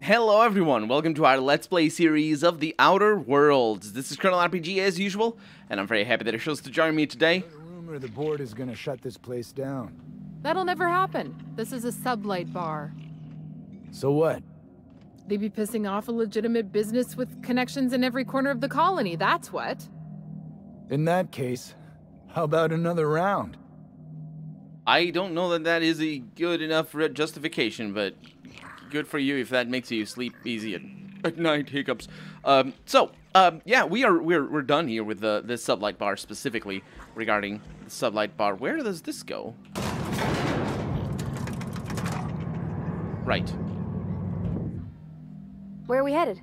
Hello everyone, welcome to our Let's Play series of The Outer Worlds. This is Colonel RPG as usual, and I'm very happy that you're chose to join me today. The rumor the board is gonna shut this place down. That'll never happen. This is a sublight bar. So what? They'd be pissing off a legitimate business with connections in every corner of the colony, that's what. In that case, how about another round? I don't know that that is a good enough justification, but good for you if that makes you sleep easy at night. Hiccups. Yeah, we're done here with this sublight bar specifically regarding the sublight bar. Where does this go? Right. Where are we headed?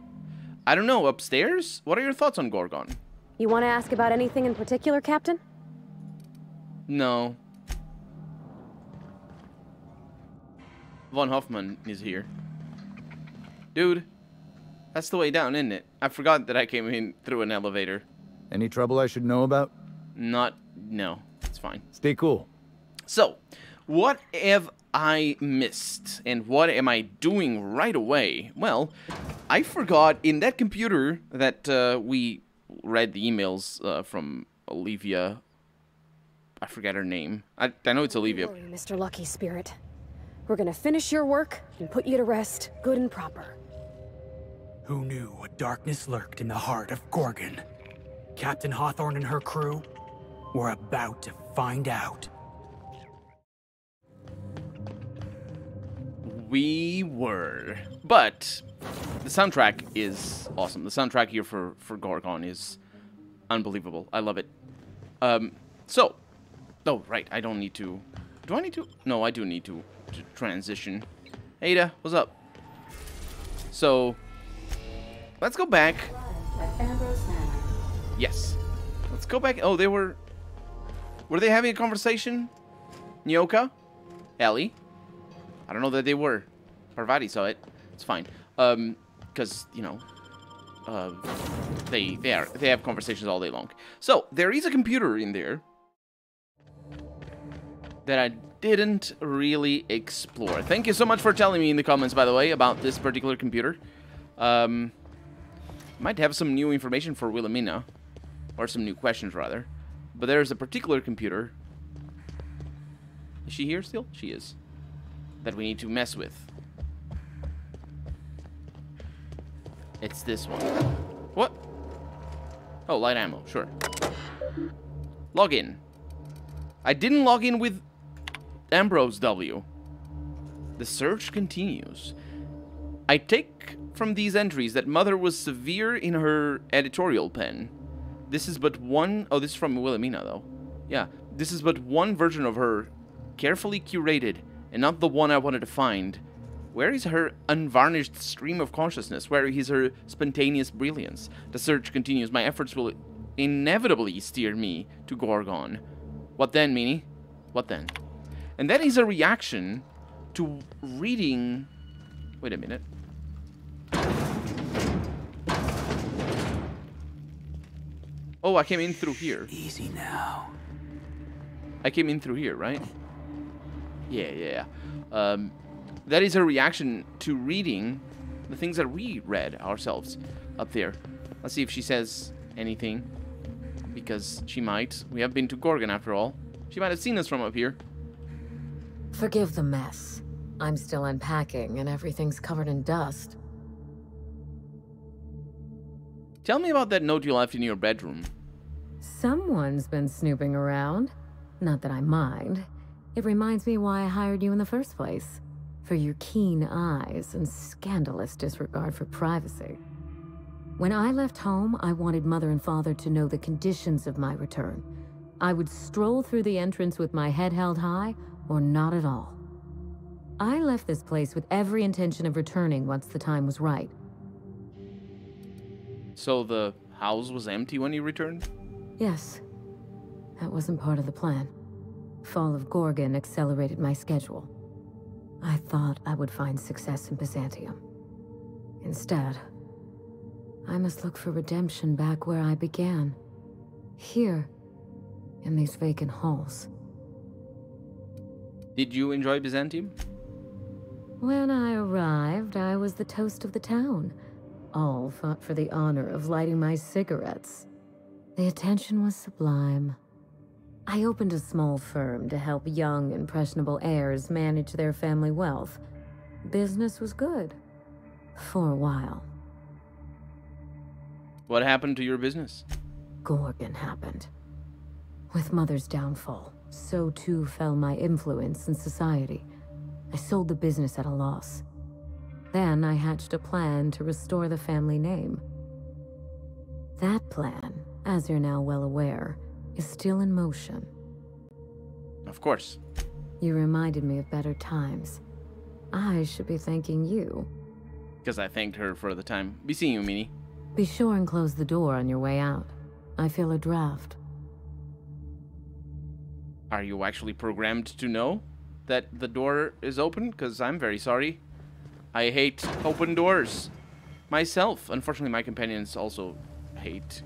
I don't know. Upstairs? What are your thoughts on Gorgon? You want to ask about anything in particular, Captain? No. Von Hoffman is here. Dude, that's the way down, isn't it? I forgot that I came in through an elevator. Any trouble I should know about? No, it's fine. Stay cool. So, what have I missed? And what am I doing right away? Well, I forgot in that computer that we read the emails from Olivia. I forget her name. I know it's Olivia. Don't worry, Mr. Lucky Spirit. We're gonna finish your work and put you to rest, good and proper. Who knew what darkness lurked in the heart of Gorgon? Captain Hawthorne and her crew were about to find out. We were. But the soundtrack is awesome. The soundtrack here for Gorgon is unbelievable. I love it. Oh, right. I don't need to... Do I need to? No, I do need to transition. Hey, Ada, what's up? So, let's go back. Yes. Let's go back. Oh, they were... Were they having a conversation? Nyoka? Ellie? I don't know that they were. Parvati saw it. It's fine. Because, you know... They have conversations all day long. So, there is a computer in there that I didn't really explore. Thank you so much for telling me in the comments, by the way, about this particular computer. Might have some new information for Wilhelmina. Or some new questions, rather. But there's a particular computer. Is she here still? She is. That we need to mess with. It's this one. What? Oh, light ammo. Sure. Log in. I didn't log in with Ambrose W. The search continues. I take from these entries that Mother was severe in her editorial pen. This is but one... Oh, this is from Wilhelmina, though. Yeah, this is but one version of her, carefully curated, and not the one I wanted to find. Where is her unvarnished stream of consciousness? Where is her spontaneous brilliance? The search continues. My efforts will inevitably steer me to Gorgon. What then, Meanie? What then? And that is a reaction to reading... Wait a minute. Oh, I came in through here. Easy now. I came in through here, right? Yeah. That is a reaction to reading the things that we read ourselves up there. Let's see if she says anything. Because she might. We have been to Gorgon, after all. She might have seen us from up here. Forgive the mess. I'm still unpacking and everything's covered in dust. Tell me about that note you left in your bedroom. Someone's been snooping around. Not that I mind. It reminds me why I hired you in the first place. For your keen eyes and scandalous disregard for privacy. When I left home, I wanted Mother and Father to know the conditions of my return. I would stroll through the entrance with my head held high, or not at all. I left this place with every intention of returning once the time was right. So the house was empty when you returned? Yes. That wasn't part of the plan. Fall of Gorgon accelerated my schedule. I thought I would find success in Byzantium. Instead, I must look for redemption back where I began. Here, in these vacant halls. Did you enjoy Byzantium? When I arrived, I was the toast of the town. All fought for the honor of lighting my cigarettes. The attention was sublime. I opened a small firm to help young, impressionable heirs manage their family wealth. Business was good. For a while. What happened to your business? Gorgon happened. With Mother's downfall, so too fell my influence in society. I sold the business at a loss. Then I hatched a plan to restore the family name. That plan, as you're now well aware, is still in motion. Of course. You reminded me of better times. I should be thanking you. Because I thanked her for the time. Be seeing you, Meanie. Be sure and close the door on your way out. I feel a draft. Are you actually programmed to know that the door is open? Because I'm very sorry. I hate open doors myself. Unfortunately, my companions also hate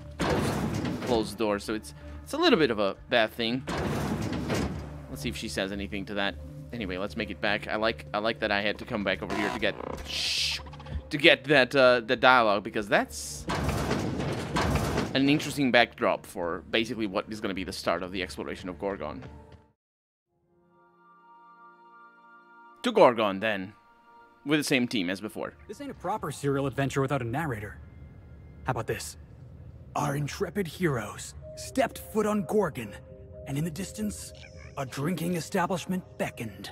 closed doors, so it's a little bit of a bad thing. Let's see if she says anything to that. Anyway, let's make it back. I like that I had to come back over here to get that the dialogue, because that's an interesting backdrop for basically what is going to be the start of the exploration of Gorgon. To Gorgon, then. With the same team as before. This ain't a proper serial adventure without a narrator. How about this? Our intrepid heroes stepped foot on Gorgon, and in the distance, a drinking establishment beckoned.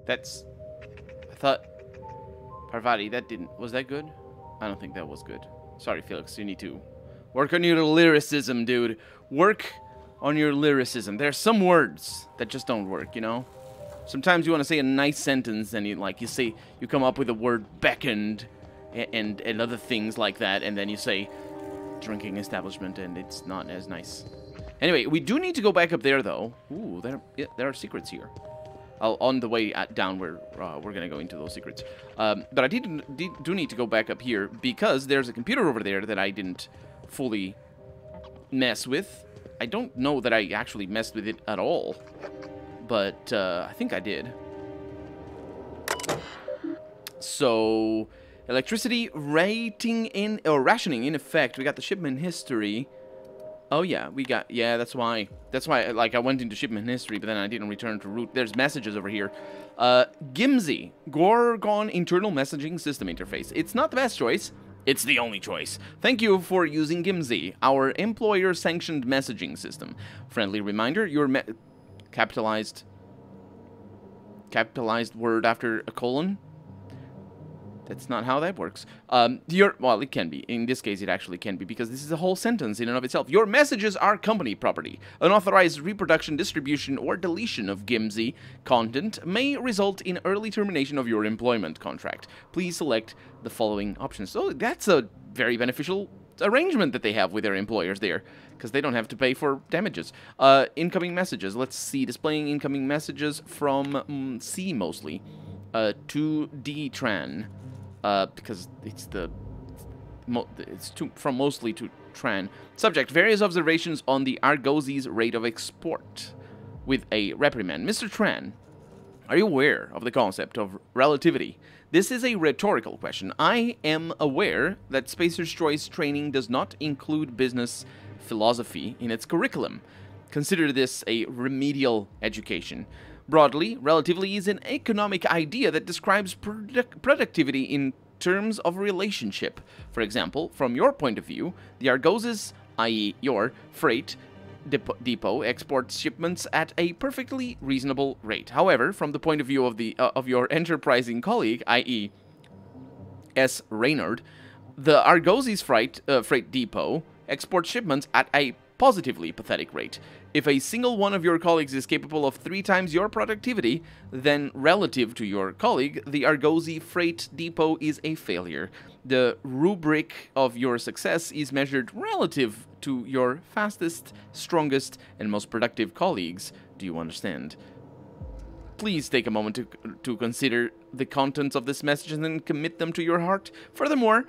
That's... I thought... Parvati, that didn't... Was that good? I don't think that was good. Sorry, Felix, you need to work on your lyricism, dude. Work on your lyricism. There's some words that just don't work, you know? Sometimes you want to say a nice sentence, and you come up with the word beckoned and other things like that, and then you say drinking establishment, and it's not as nice. Anyway, we do need to go back up there, though. Ooh, there are secrets here. On the way down, we're going to go into those secrets. But I do need to go back up here, because there's a computer over there that I didn't fully mess with. I don't know that I actually messed with it at all. But I think I did. So, electricity rationing in effect. We got the shipment history. Oh yeah, that's why. That's why, like, I went into shipment history, but then I didn't return to route. There's messages over here. Gimzi, Gorgon internal messaging system interface. It's not the best choice. It's the only choice. Thank you for using Gimzi, our employer-sanctioned messaging system. Friendly reminder, your capitalized word after a colon. That's not how that works. Well, it can be. In this case, it actually can be, because this is a whole sentence in and of itself. Your messages are company property. Unauthorized reproduction, distribution, or deletion of Gimzi content may result in early termination of your employment contract. Please select the following options. So that's a very beneficial arrangement that they have with their employers there, because they don't have to pay for damages. Incoming messages. Let's see. Displaying incoming messages from C mostly. To D-Tran. Because it's from mostly to Tran. Subject, various observations on the Argosi's rate of export. With a reprimand. Mr. Tran, are you aware of the concept of relativity? This is a rhetorical question. I am aware that Spacer's Choice training does not include business philosophy in its curriculum. Consider this a remedial education. Broadly, relativity is an economic idea that describes productivity in terms of relationship. For example, from your point of view, the Argoses, i.e. your freight depot, exports shipments at a perfectly reasonable rate. However, from the point of view of your enterprising colleague, i.e. S. Reynard, the Argoses freight depot exports shipments at a positively pathetic rate. If a single one of your colleagues is capable of 3 times your productivity, then relative to your colleague, the Argosy freight depot is a failure. The rubric of your success is measured relative to your fastest, strongest, and most productive colleagues. Do you understand? Please take a moment to consider the contents of this message and then commit them to your heart. Furthermore,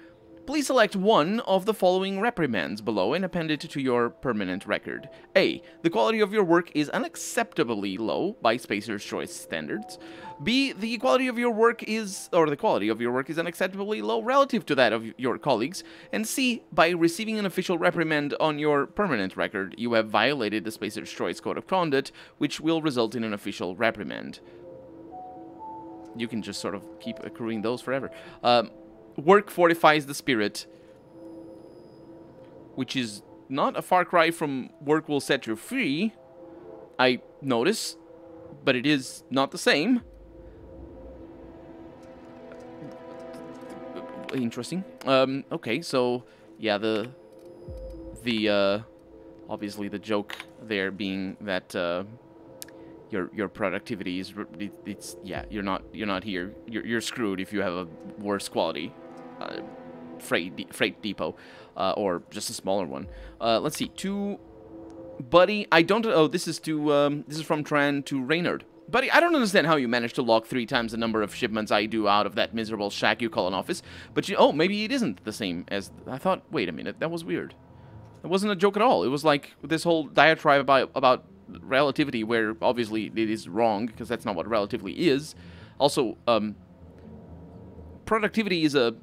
Please select one of the following reprimands below and append it to your permanent record. A. The quality of your work is unacceptably low by Spacer's Choice standards. B. The quality of your work is unacceptably low relative to that of your colleagues. And C. By receiving an official reprimand on your permanent record, you have violated the Spacer's Choice Code of Conduct, which will result in an official reprimand. You can just sort of keep accruing those forever. Work fortifies the spirit, which is not a far cry from work will set you free, I notice, but it is not the same. Interesting. Okay, so yeah, the obviously the joke there being that your productivity is yeah, you're not here, you're screwed if you have a worse quality freight depot or just a smaller one. Let's see, Buddy, I don't. Oh, this is from Tran to Reynard. Buddy, I don't understand how you managed to log 3 times the number of shipments I do out of that miserable shack you call an office. But oh, maybe it isn't the same as I thought. Wait a minute, that was weird. It wasn't a joke at all. It was like this whole diatribe about relativity, where obviously it is wrong because that's not what relatively is. Also, productivity is a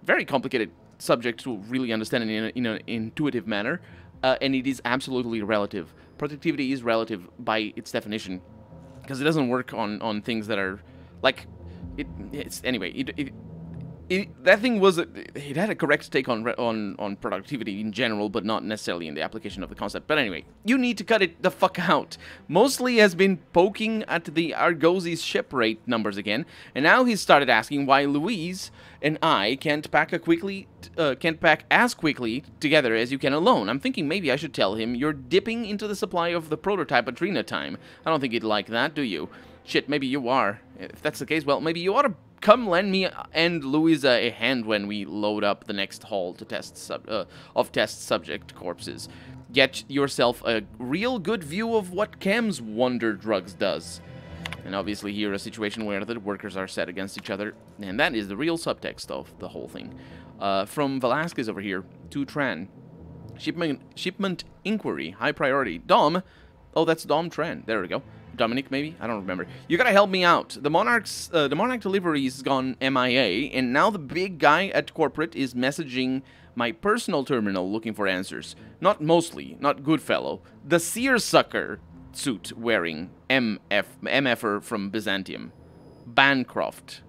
very complicated subject to really understand in an intuitive manner, and it is absolutely relative. Productivity is relative by its definition, because it doesn't work on things that are like it's anyway. That thing was it had a correct take on productivity in general, but not necessarily in the application of the concept. But anyway, you need to cut it the fuck out. Mostly has been poking at the Argosi's ship rate numbers again, and now he's started asking why Louise and I can't pack as quickly together as you can alone. I'm thinking maybe I should tell him you're dipping into the supply of the prototype Adrena time. I don't think he'd like that, do you? Shit, maybe you are. If that's the case, well, maybe you ought to come lend me and Louisa a hand when we load up the next haul to test subject corpses. Get yourself a real good view of what Cam's Wonder Drugs does. And obviously here a situation where the workers are set against each other, and that is the real subtext of the whole thing. From Velasquez over here to Tran. Shipment inquiry, high priority. Dom. Oh, that's Dom Tran. There we go. Dominic, maybe? I don't remember. You gotta help me out. The Monarch delivery's gone MIA, and now the big guy at corporate is messaging my personal terminal looking for answers. Not mostly, not Goodfellow. The seersucker suit wearing MFer from Byzantium. Bancroft.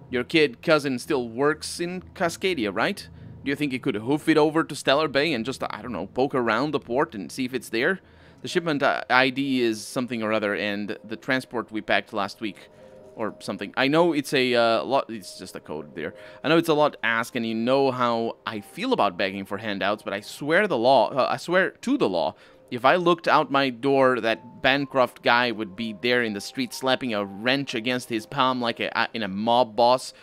Your cousin still works in Cascadia, right? Do you think you could hoof it over to Stellar Bay and just, I don't know, poke around the port and see if it's there? The shipment ID is something or other, and the transport we packed last week, or something. I know it's a lot. It's just a code there. I know it's a lot to ask, and you know how I feel about begging for handouts. But I swear to the law, if I looked out my door, that Bancroft guy would be there in the street, slapping a wrench against his palm like in a mob boss,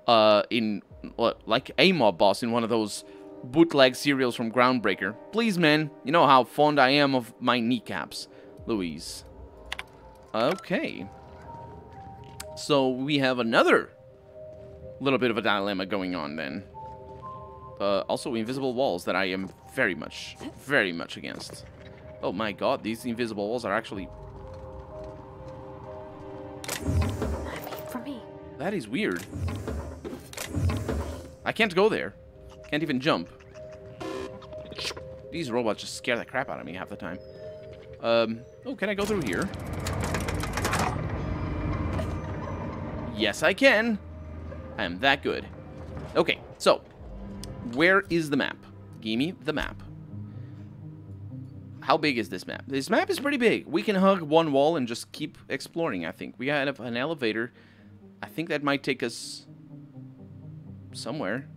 like a mob boss in one of those bootleg cereals from Groundbreaker. Please, man. You know how fond I am of my kneecaps. Louise. Okay. So we have another little bit of a dilemma going on then. Also invisible walls that I am very much against. Oh my god, these invisible walls are actually... For me. That is weird. I can't go there. Can't even jump. These robots just scare the crap out of me half the time. Oh, can I go through here? Yes, I can. I am that good. Okay, so where is the map? Give me the map. How big is this map? This map is pretty big. We can hug one wall and just keep exploring, I think. We have an elevator. I think that might take us somewhere.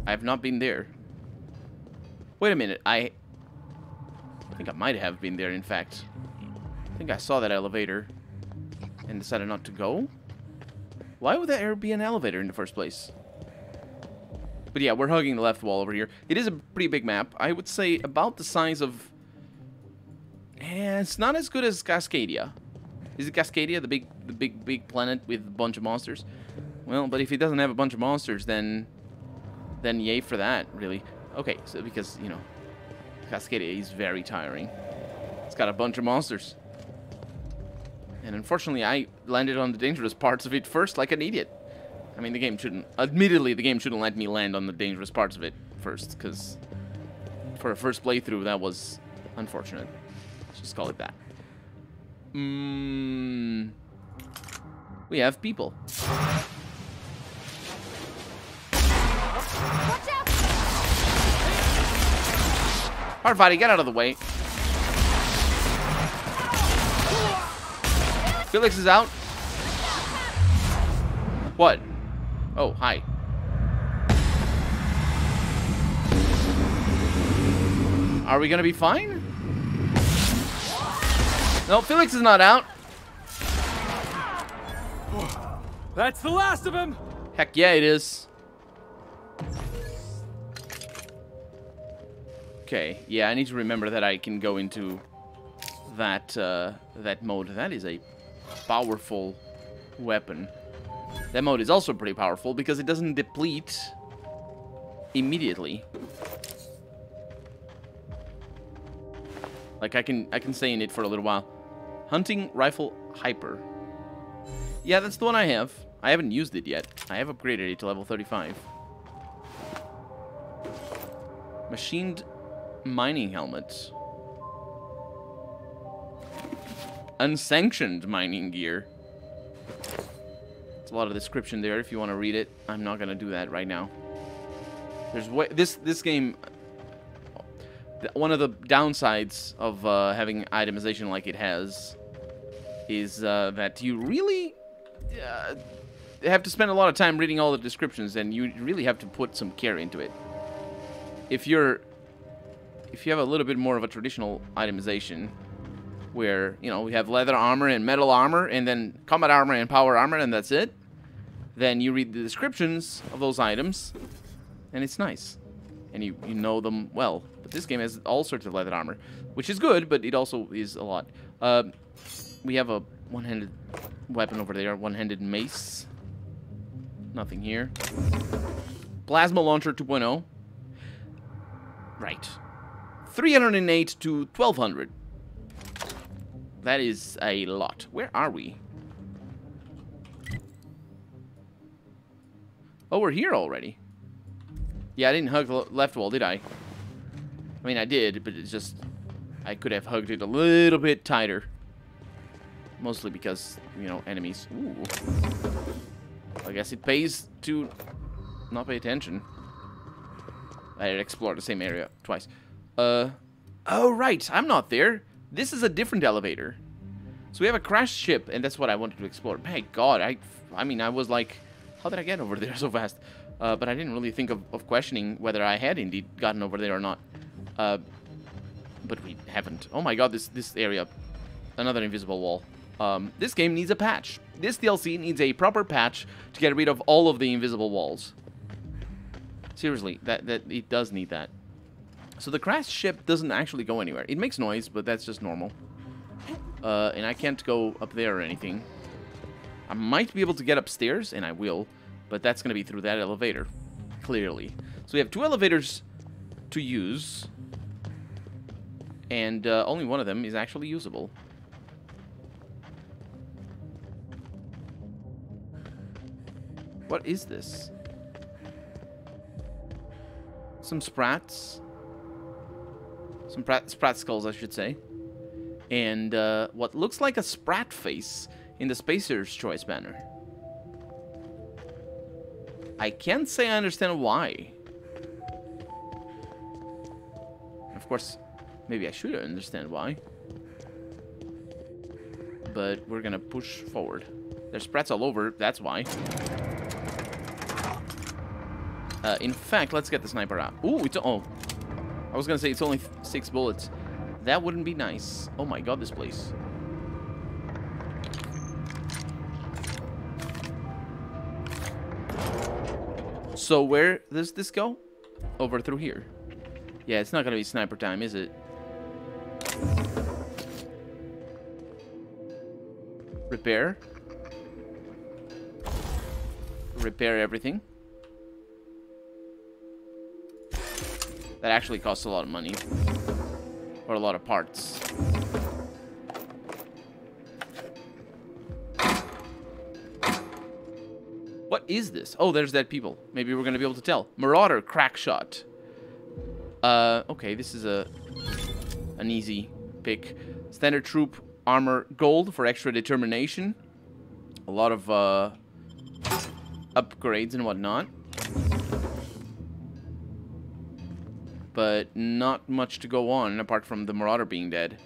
I have not been there. Wait a minute, I think I might have been there, in fact. I think I saw that elevator and decided not to go. Why would there be an elevator in the first place? But yeah, we're hugging the left wall over here. It is a pretty big map. I would say about the size of... it's not as good as Cascadia. Is it Cascadia, the big planet with a bunch of monsters? Well, but if he doesn't have a bunch of monsters, then yay for that, really. Okay, so because, you know, Cascadia is very tiring. It's got a bunch of monsters. And unfortunately, I landed on the dangerous parts of it first like an idiot. I mean, the game shouldn't... Admittedly, the game shouldn't let me land on the dangerous parts of it first, because for a first playthrough, that was unfortunate. Let's just call it that. We have people. Hard fighting, get out of the way. Felix is out. What? Oh, hi. Are we gonna be fine? No, Felix is not out. That's the last of him! Heck yeah, it is. Okay, yeah, I need to remember that I can go into that that mode. That is a powerful weapon. That mode is also pretty powerful because it doesn't deplete immediately. Like I can stay in it for a little while. Hunting rifle hyper. Yeah, that's the one I have. I haven't used it yet. I have upgraded it to level 35. Machined mining helmet. Unsanctioned mining gear. There's a lot of description there if you want to read it. I'm not going to do that right now. There's this game... One of the downsides of having itemization like it has is that you really have to spend a lot of time reading all the descriptions, and you really have to put some care into it. If you have a little bit more of a traditional itemization, where, you know, we have leather armor and metal armor, and then combat armor and power armor, and that's it, then you read the descriptions of those items, and it's nice. And you know them well. But this game has all sorts of leather armor, which is good, but it also is a lot. We have a one-handed weapon over there, one-handed mace. Nothing here. Plasma launcher 2.0. Right. 308 to 1200. That is a lot. Where are we? Oh, we're here already. Yeah, I didn't hug the left wall, did I? I mean, I did, but it's just... I could have hugged it a little bit tighter. Mostly because, you know, enemies. Ooh. I guess it pays to not pay attention. I had explored the same area twice. Oh, right. I'm not there. This is a different elevator. So we have a crashed ship, and that's what I wanted to explore. My God, I mean, I was like, how did I get over there so fast? But I didn't really think of questioning whether I had indeed gotten over there or not. But we haven't. Oh my God, this area. Another invisible wall. This game needs a patch. This DLC needs a proper patch to get rid of all of the invisible walls. Seriously, that it does need that. So the crashed ship doesn't actually go anywhere. It makes noise, but that's just normal. And I can't go up there or anything. I might be able to get upstairs, and I will. But that's going to be through that elevator, clearly. So we have 2 elevators to use. And only one of them is actually usable. What is this? Some Sprats. Some Sprat skulls, I should say. And what looks like a Sprat face in the Spacer's Choice banner. I can't say I understand why. Of course, maybe I should understand why. But we're gonna push forward. There's Sprats all over, that's why. In fact, let's get the sniper out. Ooh, oh. I was gonna say it's only 6 bullets. That wouldn't be nice. Oh my God, this place. So where does this go? Over through here. Yeah, it's not gonna be sniper time, is it? Repair. repair everything. That actually costs a lot of money. Or a lot of parts. What is this? Oh, there's dead people. Maybe we're gonna be able to tell. Marauder crack shot. Okay, this is an easy pick. Standard troop armor gold for extra determination. A lot of upgrades and whatnot. But not much to go on apart from the Marauder being dead.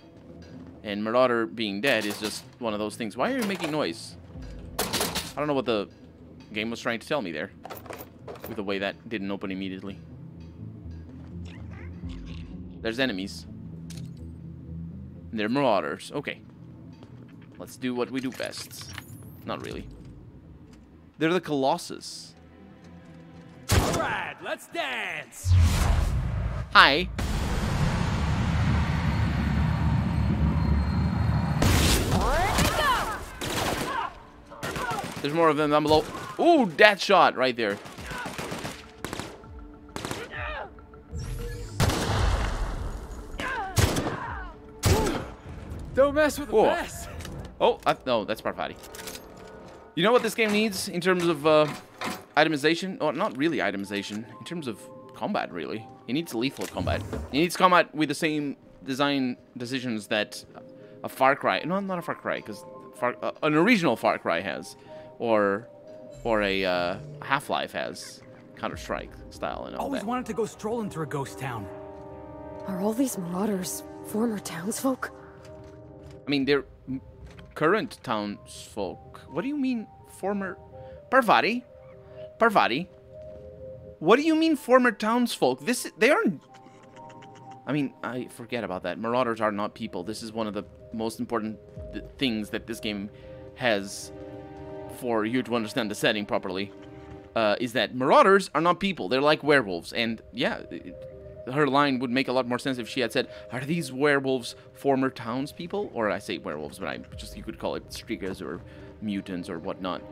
And Marauder being dead is just one of those things. Why are you making noise? I don't know what the game was trying to tell me there. With the way that didn't open immediately. There's enemies. And they're Marauders. Okay. Let's do what we do best. Not really. They're the Colossus. Alright, let's dance! Hi. There's more of them down below. Ooh, that shot right there. Don't mess with the Whoa. mess. Oh, no, that's Parvati. You know what this game needs in terms of itemization? Oh, not really itemization. In terms of combat, really. It needs lethal combat. It needs combat with the same design decisions that a Far Cry... No, not a Far Cry, because an original Far Cry has. Or a Half-Life has. Counter-Strike style and all Always that. wanted to go strolling through a ghost town. Are all these marauders former townsfolk? I mean, they're current townsfolk. What do you mean, former... Parvati? Parvati? What do you mean, former townsfolk? They aren't... I mean, I forget about that. Marauders are not people. This is one of the most important things that this game has for you to understand the setting properly. Is that Marauders are not people. They're like werewolves. And, yeah... her line would make a lot more sense if she had said, are these werewolves former townspeople? Or I say werewolves, but you could call it streakers or mutants or whatnot.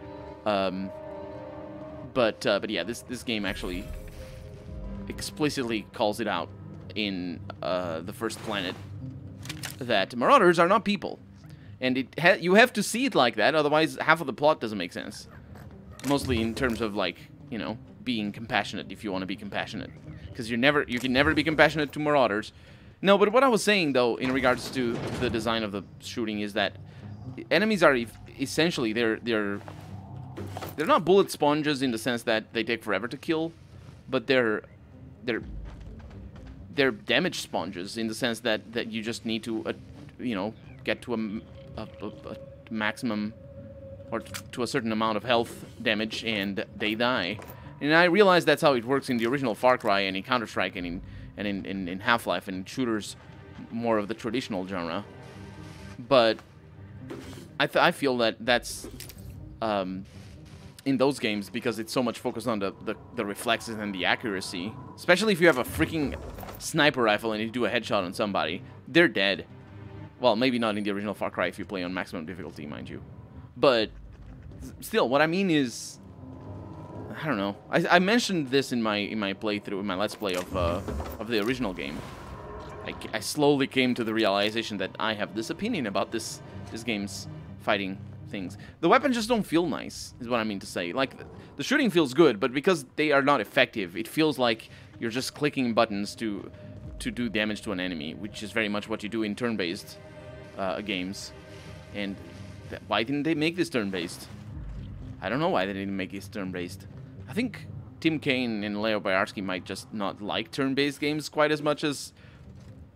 But yeah, this game actually explicitly calls it out in the first planet that Marauders are not people. And you have to see it like that, otherwise half of the plot doesn't make sense. Mostly in terms of, like, you know, being compassionate if you want to be compassionate. Because you can never be compassionate to Marauders. No, but what I was saying, though, in regards to the design of the shooting is that enemies are essentially, they're not bullet sponges in the sense that they take forever to kill, but they're damage sponges in the sense that you just need to, you know, get to a maximum or to a certain amount of health damage and they die. And I realize that's how it works in the original Far Cry and in Counter-Strike and in Half-Life and shooters, more of the traditional genre. But I feel that that's in those games, because it's so much focused on the reflexes and the accuracy. Especially if you have a freaking sniper rifle and you do a headshot on somebody, they're dead. Well, maybe not in the original Far Cry if you play on maximum difficulty, mind you. But still, what I mean is, I don't know. I mentioned this in my playthrough, in my Let's Play of the original game. I slowly came to the realization that I have this opinion about this game's fighting things. The weapons just don't feel nice, is what I mean to say. Like, the shooting feels good, but because they are not effective, it feels like you're just clicking buttons to do damage to an enemy, which is very much what you do in turn-based games. And why didn't they make this turn-based? I don't know why they didn't make this turn-based. I think Tim Kaine and Leo Boyarsky might just not like turn-based games quite as much as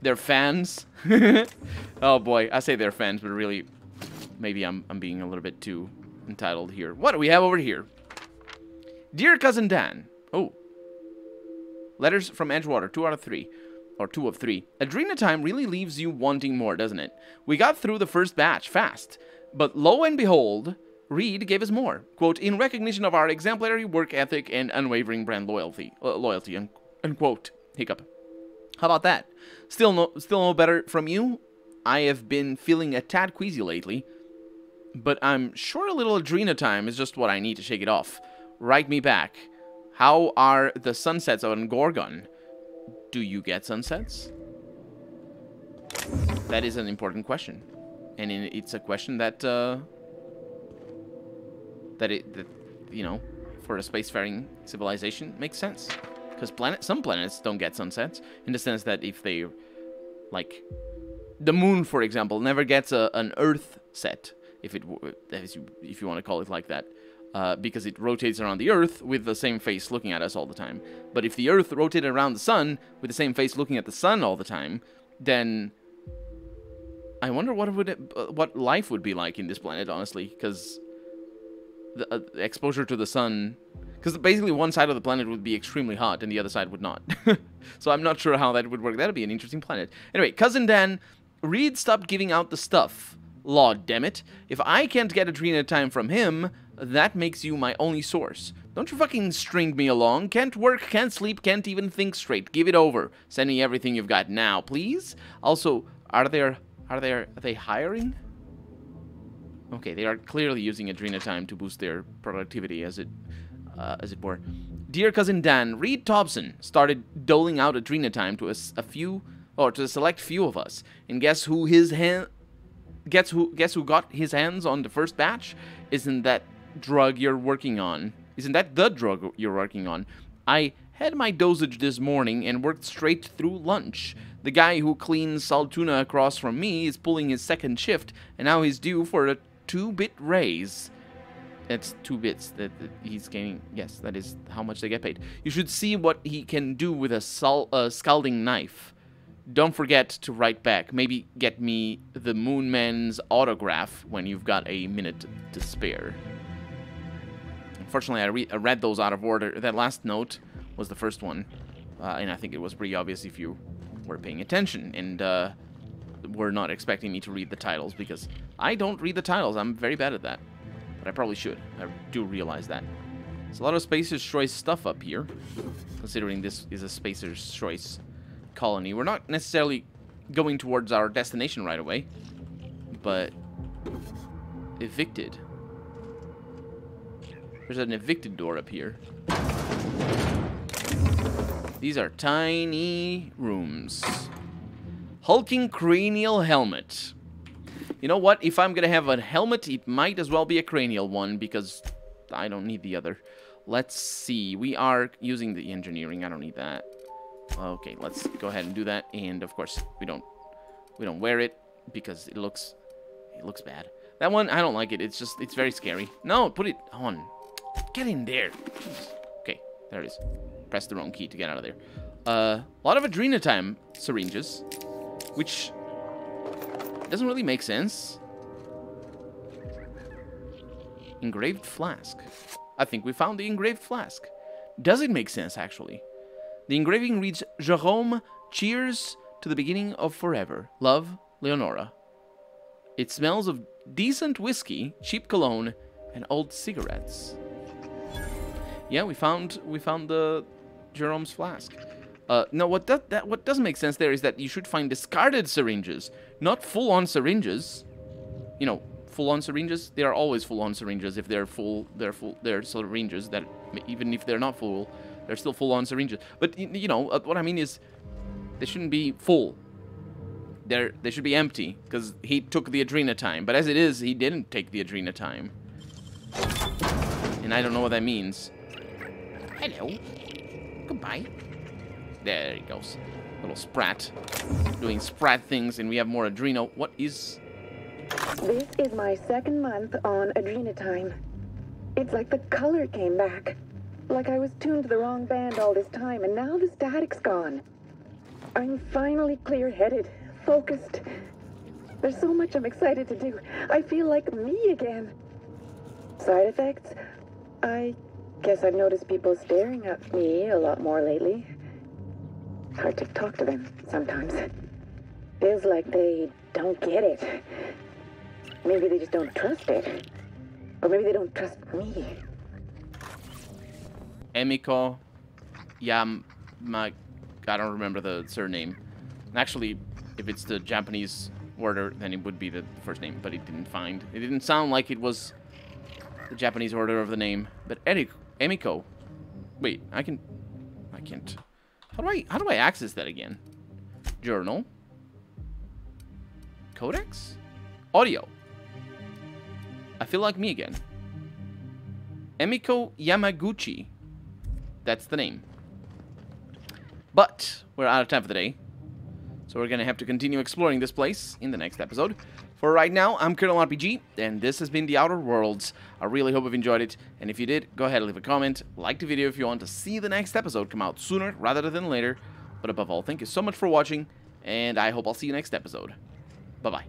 their fans. Oh boy, I say they're fans, but really, maybe I'm being a little bit too entitled here. What do we have over here? Dear Cousin Dan. Oh. Letters from Edgewater, 2 out of 3. Or 2 of 3. Adrena time really leaves you wanting more, doesn't it? We got through the first batch fast. But lo and behold, Reed gave us more. Quote, in recognition of our exemplary work ethic and unwavering brand loyalty, unquote. Hiccup. How about that? Still no better from you? I have been feeling a tad queasy lately, but I'm sure a little Adrena time is just what I need to shake it off. write me back. How are the sunsets on Gorgon? Do you get sunsets? That is an important question. And it's a question that, you know, for a spacefaring civilization makes sense. Because some planets don't get sunsets, in the sense that if they, like, the moon, for example, never gets an Earth set, if you want to call it like that, because it rotates around the Earth with the same face looking at us all the time. But if the Earth rotated around the sun with the same face looking at the sun all the time, then I wonder what life would be like in this planet, honestly, because the exposure to the sun. Because basically one side of the planet would be extremely hot and the other side would not. So I'm not sure how that would work. That'd be an interesting planet. Anyway, Cousin Dan, Reed stopped giving out the stuff. Law, dammit. If I can't get Adrena time from him, that makes you my only source. Don't you fucking string me along. Can't work, can't sleep, can't even think straight. Give it over. Send me everything you've got now, please. Also, are they hiring? Okay, they are clearly using Adrena time to boost their productivity, as it were. Dear Cousin Dan, Reed Thompson started doling out Adrena time to a select few of us, and guess who got his hands on the first batch? Isn't that the drug you're working on? I had my dosage this morning and worked straight through lunch. The guy who cleans Saltuna across from me is pulling his second shift, and now he's due for a 2-bit raise. That's 2 bits that he's gaining. Yes, that is how much they get paid. You should see what he can do with a scalding knife. Don't forget to write back. Maybe get me the Moonman's autograph when you've got a minute to spare. Unfortunately, I read those out of order. That last note was the first one. And I think it was pretty obvious if you were paying attention. And were not expecting me to read the titles, because I don't read the titles. I'm very bad at that. But I probably should. I do realize that. There's a lot of Spacer's Choice stuff up here, considering this is a Spacer's Choice colony. We're not necessarily going towards our destination right away, but evicted. There's an evicted door up here. These are tiny rooms. Hulking cranial helmet. You know what? If I'm gonna have a helmet, it might as well be a cranial one, because I don't need the other. Let's see. We are using the engineering. I don't need that. Okay, let's go ahead and do that. And of course, we don't wear it because it looks bad. That one, I don't like it. It's very scary. No, put it on. Get in there. Jeez. Okay, there it is. Press the wrong key to get out of there. A lot of Adrena time syringes, which doesn't really make sense. Engraved flask. I think we found the engraved flask. Does it make sense, actually? The engraving reads, Jerome, cheers to the beginning of forever. Love, Leonora. It smells of decent whiskey, cheap cologne, and old cigarettes. Yeah, we found the Jerome's flask. No, what doesn't make sense there is that you should find discarded syringes, not full-on syringes. You know, full-on syringes, they are always full-on syringes. If they're full, they're syringes that, even if they're not full, they're still full-on syringes. But, you know, what I mean is, they shouldn't be full. They should be empty, because he took the Adrena time. But as it is, he didn't take the Adrena time. And I don't know what that means. Hello. Goodbye. There he goes. Little Sprat. Doing Sprat things, and we have more Adrena. What is... This is my second month on Adrena time. It's like the color came back. Like I was tuned to the wrong band all this time, and now the static's gone. I'm finally clear-headed, focused. There's so much I'm excited to do. I feel like me again. Side effects? I guess I've noticed people staring at me a lot more lately. Hard to talk to them sometimes. Feels like they don't get it. Maybe they just don't trust it. Or maybe they don't trust me. Emiko Yama... I don't remember the surname. Actually, if it's the Japanese order, then it would be the first name, but it didn't sound like it was the Japanese order of the name. But Emiko. Wait, I can't. How do I access that again? Journal. Codex? Audio. I feel like me again. Emiko Yamaguchi. That's the name. But we're out of time for the day. So we're going to have to continue exploring this place in the next episode. For right now, I'm Peril RPG, and this has been The Outer Worlds. I really hope you've enjoyed it, and if you did, go ahead and leave a comment, like the video if you want to see the next episode come out sooner rather than later. But above all, thank you so much for watching, and I hope I'll see you next episode. Bye-bye.